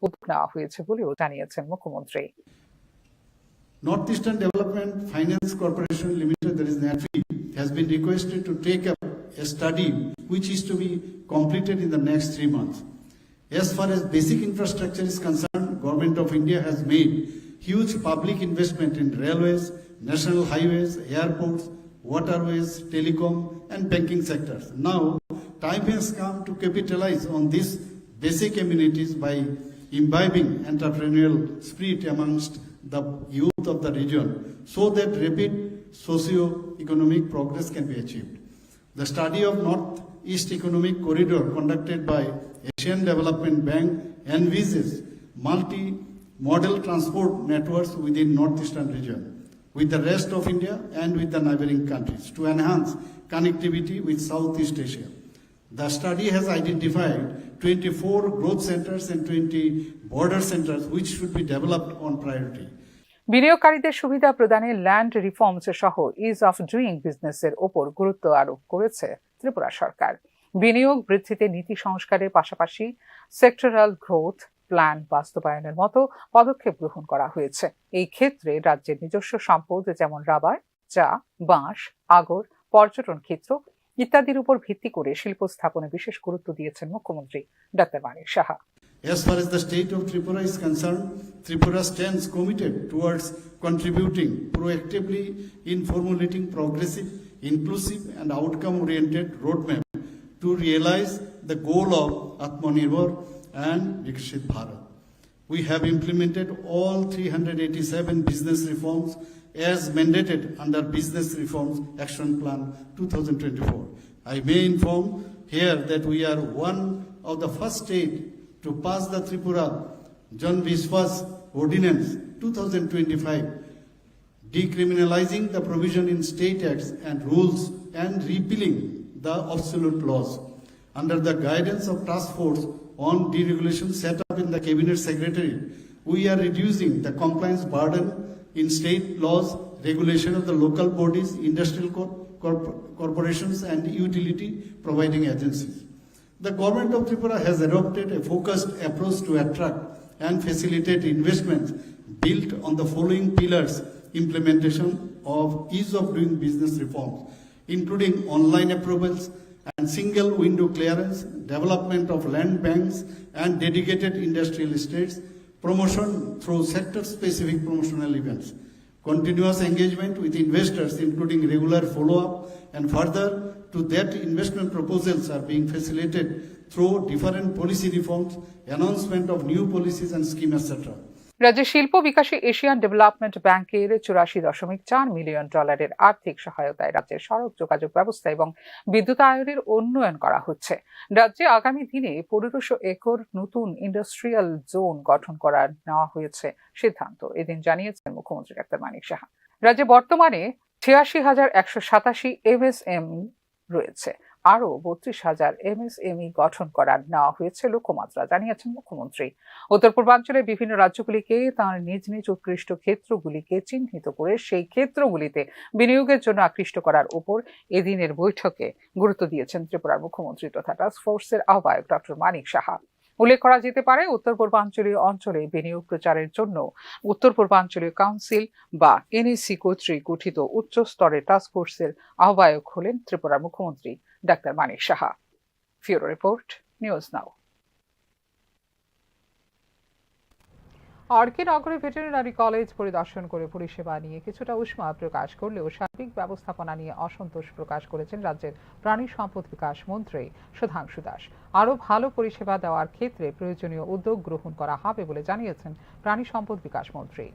উদ্যোগ নেওয়া হয়েছে বলেও জানিয়েছেন মুখ্যমন্ত্রী। Northeastern Development Finance Corporation Limited, that is NADFI, has been requested to take up a study which is to be completed in the next 3 months. As far as basic infrastructure is concerned, Government of India has made huge public investment in railways, national highways, airports, waterways, telecom and banking sectors. Now, time has come to capitalize on these basic amenities by imbibing entrepreneurial spirit amongst the youth of the region so that rapid socio-economic progress can be achieved. The study of North-East Economic Corridor conducted by Asian Development Bank envisages multi-modal transport networks within Northeastern region with the rest of India and with the neighboring countries to enhance connectivity with Southeast Asia. The study has identified 24 growth centers and 20 border centers which should be developed on priority. বিনিয়োগকারীদের সুবিধা প্রদানে land reforms সহ is of doing বিজনেসের ওপর গুরুত্ব আরোপ করেছে ত্রিপুরা সরকার। বিনিয়োগ বৃদ্ধিতে নীতি সংস্কারের পাশাপাশি সেক্টরাল গ্রোথ প্ল্যান বাস্তবায়নের মতো পদক্ষেপ গ্রহণ করা হয়েছে। এই ক্ষেত্রে রাজ্যের নিজস্ব সম্পদ যেমন রাবার, চা, বাঁশ, আগর, পর্যটন ক্ষেত্র ইত্যাদির উপর ভিত্তি করে শিল্প স্থাপনে বিশেষ গুরুত্ব দিয়েছেন মুখ্যমন্ত্রী doctor Manik Saha. As far as the state of Tripura is concerned, Tripura stands committed towards contributing proactively in formulating progressive, inclusive and outcome-oriented roadmap to realize the goal of Atmanirbhar and Viksit Bharat. We have implemented all 387 business reforms as mandated under Business Reforms Action Plan 2024. I may inform here that we are one of the first state to pass the Tripura Jan Vishwas Ordinance 2025, decriminalizing the provision in state acts and rules and repealing the obsolete laws. Under the guidance of Task Force on Deregulation set up in the Cabinet Secretariat, we are reducing the compliance burden in state laws, regulation of the local bodies, industrial corporations and utility providing agencies. The government of Tripura has adopted a focused approach to attract and facilitate investments built on the following pillars: implementation of ease of doing business reforms, including online approvals and single window clearance, development of land banks and dedicated industrial estates, promotion through sector-specific promotional events, continuous engagement with investors including regular follow-up, and further to that investment proposals are being facilitated through different policy reforms, announcement of new policies and schemes, etc. রাজ্যের শিল্প বিকাশে Asian development ব্যাংকের 84.4 million ডলারের আর্থিক সহায়তায় রাজ্যের সড়ক যোগাযোগ ব্যবস্থা এবং বিদ্যুতায়নের উন্নয়ন করা হচ্ছে। রাজ্যে আগামী দিনে 1500 একর নতুন ইন্ডাস্ট্রিয়াল জোন গঠন করার নেওয়া হয়েছে সিদ্ধান্ত, এদিন জানিয়েছেন মুখ্যমন্ত্রী ডক্টর মানিক সাহা। রাজ্যে বর্তমানে 86,187 এমএসএমই রয়েছে, আরও 32,000 এমএসএমই গঠন করার নেওয়া হয়েছে লক্ষ্যমাত্রা, জানিয়েছেন মুখ্যমন্ত্রী। উত্তর পূর্বাঞ্চলের বিভিন্ন রাজ্যগুলিকে তাঁর নিজ নিজ উৎকৃষ্ট ক্ষেত্রগুলিকে চিহ্নিত করে সেই ক্ষেত্রগুলিতে বিনিয়োগের জন্য আকৃষ্ট করার উপর এদিনের বৈঠকে গুরুত্ব দিয়েছেন ত্রিপুরার মুখ্যমন্ত্রী তথা টাস্ক ফোর্সের আহ্বায়ক ডক্টর মানিক সাহা। উল্লেখ করা যেতে পারে, উত্তর পূর্বাঞ্চলীয় অঞ্চলে বিনিয়োগ প্রচারের জন্য উত্তর পূর্বাঞ্চলীয় কাউন্সিল বা এনএসি কর্তৃক গঠিত উচ্চ স্তরের টাস্ক ফোর্সের আহ্বায়ক হলেন ত্রিপুরার মুখ্যমন্ত্রী doctor Manik Saha. Bureau report, News Now. RK নগরে ভেটেরিনারি কলেজ পরিদর্শন করে পরিষেবা নিয়ে কিছুটা উষ্মা প্রকাশ করলেও সার্বিক ব্যবস্থাপনা নিয়ে অসন্তোষ প্রকাশ করেছেন রাজ্যের প্রাণী সম্পদ বিকাশ মন্ত্রী সুধাংশু দাস। আরও ভালো পরিষেবা দেওয়ার ক্ষেত্রে প্রয়োজনীয় উদ্যোগ গ্রহণ করা হবে বলে জানিয়েছেন প্রাণী সম্পদ বিকাশ মন্ত্রী।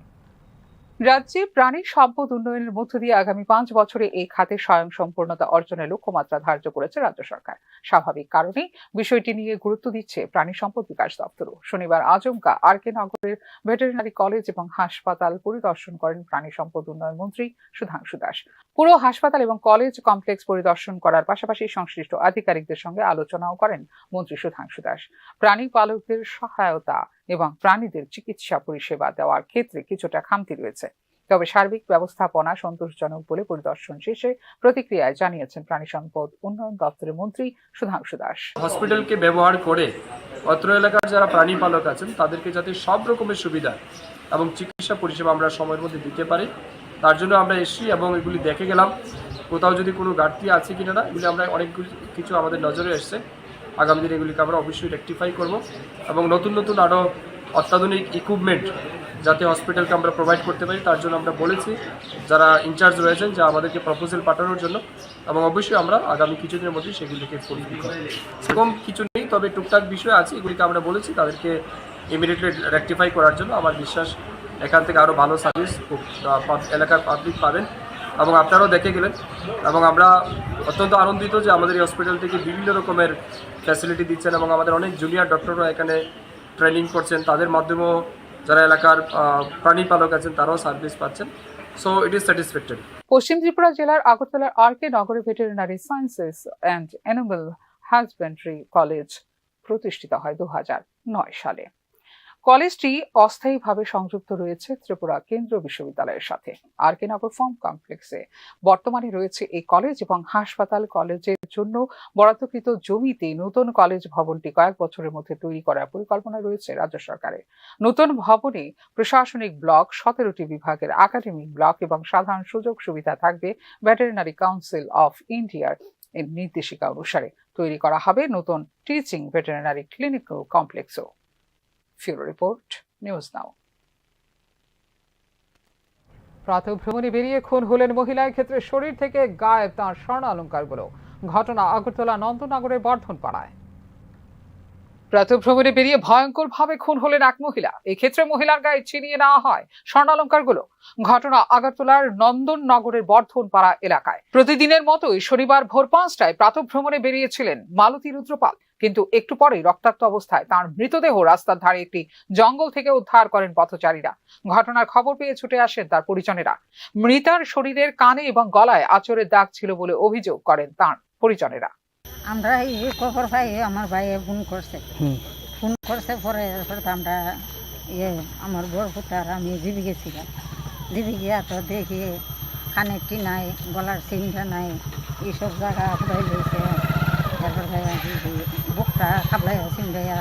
রাজ্যে প্রাণী সম্পদ উন্নয়নের মধ্য দিয়ে আগামী 5 বছরে এই খাতে স্বয়ংসম্পূর্ণতা অর্জনের লক্ষ্যমাত্রা ধার্য করেছে রাজ্য সরকার। স্বাভাবিক কারণেই বিষয়টি নিয়ে গুরুত্ব দিচ্ছে প্রাণী সম্পদ বিকাশ দপ্তরও। শনিবার আচমকা আরকে নগরের ভেটেরিনারি কলেজ এবং হাসপাতাল পরিদর্শন করেন প্রাণী সম্পদ উন্নয়ন মন্ত্রী সুধাংশু দাস। পুরো হাসপাতাল এবং কলেজ কমপ্লেক্স পরিদর্শন করার পাশাপাশি সংশ্লিষ্ট আধিকারিকদের সঙ্গে আলোচনাও করেন মন্ত্রী সুধাংশু দাস। প্রাণী পালকদের সহায়তা এবং প্রাণীদের চিকিৎসা পরিষেবা দেওয়ার ক্ষেত্রে কিছুটা খামতি রয়েছে। তবে সার্বিক ব্যবস্থাপনা সন্তোষজনক বলে পরিদর্শন শেষে প্রতিক্রিয়ায় জানিয়েছেন প্রাণী সম্পদ উন্নয়ন দপ্তরের মন্ত্রী সুধাংশু দাস। হসপিটালকে ব্যবহার করে অত্র এলাকার যারা প্রাণী পালক আছেন তাদেরকে যাতে সব রকমের সুবিধা এবং চিকিৎসা পরিষেবা আমরা সময়ের মধ্যে দিতে পারি, তার জন্য আমরা এসেছি এবং এগুলি দেখে গেলাম কোথাও যদি কোনো ঘাটতি আছে কিনা না, এগুলি আমরা অনেক কিছু আমাদের নজরে এসছে। আগামী দিনে এগুলিকে আমরা অবশ্যই রেকটিফাই করব এবং নতুন নতুন আরও অত্যাধুনিক ইকুইপমেন্ট যাতে হসপিটালকে আমরা প্রোভাইড করতে পারি তার জন্য আমরা বলেছি যারা ইনচার্জ রয়েছেন যে আমাদেরকে প্রপোজাল পাঠানোর জন্য, এবং অবশ্যই আমরা আগামী কিছুদিনের মধ্যে সেগুলিকে ফুলফিল করব। সেরকম কিছু নেই, তবে টুকটাক বিষয় আছে, এগুলিকে আমরা বলেছি তাদেরকে ইমিডিয়েটলি রেকটিফাই করার জন্য। আমার বিশ্বাস এখান থেকে আরও ভালো সার্ভিস এলাকার পাবলিক পাবেন এবং আপনারাও দেখে গেলেন। এবং আমরা অত্যন্ত আনন্দিত যে আমাদের এই হসপিটাল থেকে বিভিন্ন রকমের ফ্যাসিলিটি দিচ্ছেন এবং আমাদের অনেক জুনিয়র ডক্টররা এখানে ট্রেনিং করছেন, তাদের মাধ্যমেও যারা এলাকার প্রাণী পালক আছেন তারাও সার্ভিস পাচ্ছেন। So it is satisfactory. পশ্চিম ত্রিপুরা জেলার আগরতলার আর.কে. নগরে veterinary sciences and animal husbandry college প্রতিষ্ঠিত হয় 2009 সালে। কলেজটি অস্থায়ীভাবে সংযুক্ত রয়েছে ত্রিপুরা কেন্দ্রীয় বিশ্ববিদ্যালয়ের সাথে। আর.কে. নগর ফার্ম কমপ্লেক্সে বর্তমানে রয়েছে এই কলেজ এবং হাসপাতাল। কলেজের জন্য বরাদ্দকৃত জমিতে নতুন কলেজ ভবনটি কয়েক বছরের মধ্যে তৈরি করার পরিকল্পনা রয়েছে রাজ্য সরকারের। নতুন ভবনে প্রশাসনিক ব্লক, 17টি বিভাগের একাডেমিক ব্লক এবং সাধারণ সুযোগ সুবিধা থাকবে। ভেটেরিনারি কাউন্সিল অফ ইন্ডিয়ার এর নির্দেশিকা অনুসারে তৈরি করা হবে নতুন টিচিং ভেটেরিনারি ক্লিনিক্যাল কমপ্লেক্সও। Bureau report, News Now. প্রাতঃভ্রমণে বেরিয়ে খুন হলেন মহিলার ক্ষেত্রে শরীর থেকে গায়েব তাঁর স্বর্ণালংকারগুলো। ঘটনা আগরতলা নন্দনগরের বর্ধনপাড়ায়। প্রাতঃভ্রমণে বেরিয়ে ভয়ঙ্করভাবে খুন হলেন এক মহিলা। এই ক্ষেত্রে মহিলার গায়ে ছিনিয়ে নেওয়া হয় স্বর্ণালংকারগুলো। ঘটনা আগরতলার নন্দননগরের বর্ধনপাড়া এলাকায়। প্রতিদিনের মতোই শনিবার ভোর 5টায় প্রাতঃভ্রমণে বেরিয়েছিলেন মালতী রুদ্রপাল, কিন্তু একটু পরেই রক্তাক্ত অবস্থায় তার মৃতদেহ রাস্তার ধারে একটি জঙ্গল থেকে উদ্ধার করেন পথচারীরা। ঘটনার খবর পেয়ে ছুটে আসেন তার পরিজনেরা। মৃতার শরীরের কানে এবং গলায় আঁচড়ের দাগ ছিল বলে অভিযোগ করেন তার পরিজনেরা। আমরা এই খবর পাই আমার ভাই ফোন করছে পরে আমরা আমার বড় পুতার আমি জিবি গেছিলাম। জিবি গিয়া তো দেখি কানেরটি নাই, গলার চিনটা নাই, এইসব জায়গা ফুটাই লইছে। তারপরে বুকটা খাবলাই চিন্তাইয়া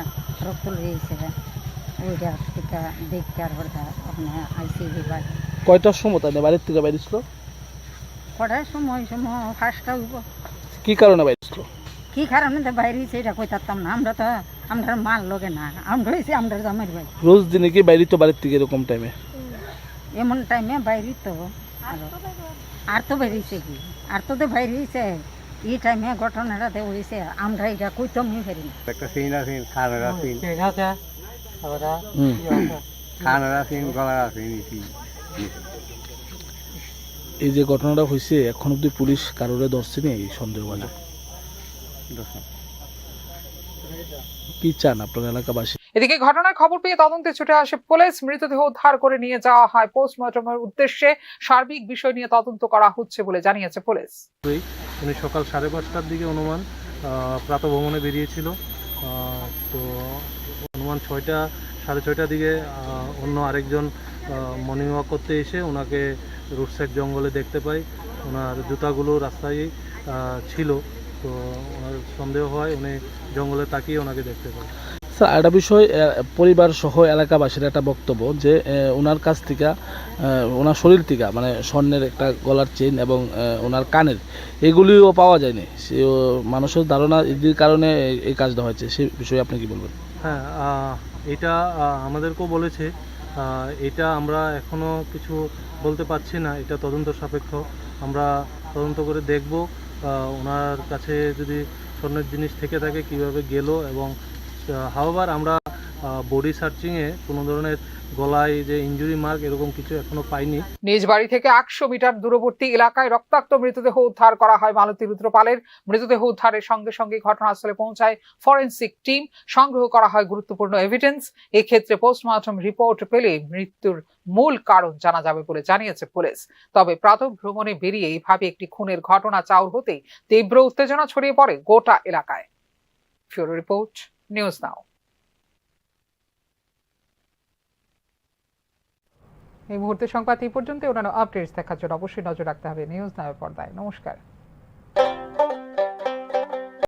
রক্ত লইছে। ওইটা সেটা দেখতে আর ওখানে আইসি এবার। কয়টার সময় তাই বাড়ির থেকে বাইরেছিল? কটার সময় 5টা হইব। কি কারণে বাইরেছিল? কি কারণে বাইরে হয়েছে এটা কই থাকতাম না। আমরা তো আমরা মাল লগে না, আমরা হয়েছি আমরা জামাই ভাই। রোজ দিনে কি বাইরে তো বাড়ির থেকে এরকম টাইমে? এমন টাইমে বাইরে তো আর তো বেরিয়েছে কি আর তো বাইরে হয়েছে। এই টাইমে ঘটনাটা হয়েছে, আমরা এটা কইতাম পারি না। একটা সিন আছে, খানারা সিন খানারা সিন গলারা সিন। এই যে ঘটনাটা হয়েছে এখন অব্দি পুলিশ কারোরে ধরছেনি এই সন্দেহভাজন? কি চান আপনার এলাকাবাসী? এদিকে ঘটনার খবর পেয়ে তদন্তে ছুটে আসে পুলিশ। মৃতদেহ উদ্ধার করে নিয়ে যাওয়া হয় পোস্টমর্টমের উদ্দেশ্যে। সার্বিক বিষয় নিয়ে তদন্ত করা হচ্ছে বলে জানিয়েছে পুলিশ। উনি সকাল 5:30টার দিকে অনুমান প্রাতঃভ্রমণে বেরিয়েছিল। তো অনুমান 6:30টার দিকে অন্য আরেকজন মর্নিং ওয়াক করতে এসে ওনাকে রোড সাইড জঙ্গলে দেখতে পাই। ওনার জুতাগুলো রাস্তায় ছিল, তো ওনার সন্দেহ হয় উনি জঙ্গলে তাকিয়ে ওনাকে দেখতে পাই। স্যার, একটা বিষয়, পরিবার সহ এলাকাবাসীর একটা বক্তব্য যে ওনার কাছ থেকে ওনার শরীর থেকে মানে স্বর্ণের একটা গলার চেইন এবং ওনার কানের এগুলিও পাওয়া যায়নি। সে মানুষের ধারণা এদের কারণে এই কাজটা হয়েছে, সেই বিষয়ে আপনি কি বলবেন? হ্যাঁ, এটা আমাদেরকেও বলেছে। এটা আমরা এখনও কিছু বলতে পারছি না, এটা তদন্ত সাপেক্ষ। আমরা তদন্ত করে দেখব ওনার কাছে যদি স্বর্ণের জিনিস থেকে থাকে কিভাবে গেল। এবং হাওয়ার আমরা বডি সার্চিংয়ে কোনো ধরনের গলায় যে ইনজুরি মার্ক এরকম কিছু এখনো পাইনি। নিজ বাড়ি থেকে 100 মিটার দূরবর্তী এলাকায় রক্তাক্ত মৃতদেহ উদ্ধার করা হয় মালতী রুদ্রপালের। মৃতদেহ উদ্ধারের সঙ্গে সঙ্গে ঘটনাস্থলে পৌঁছায় ফরেনসিক টিম। সংগ্রহ করা হয় গুরুত্বপূর্ণ এভিডেন্স। এক্ষেত্রে পোস্টমর্টম রিপোর্ট পেলে মৃত্যুর মূল কারণ জানা যাবে বলে জানিয়েছে পুলিশ। তবে প্রাতঃভ্রমণে বেরিয়ে এইভাবে একটি খুনের ঘটনা চাউর হতেই তীব্র উত্তেজনা ছড়িয়ে পড়ে গোটা এলাকায়। ফিউরো রিপোর্ট, নিউজ নাও। এই মুহূর্তে সংবাদ এই পর্যন্ত। অন্যান্য আপডেটস দেখার জন্য অবশ্যই নজর রাখতে হবে নিউজ নামের পর্দায়। নমস্কার।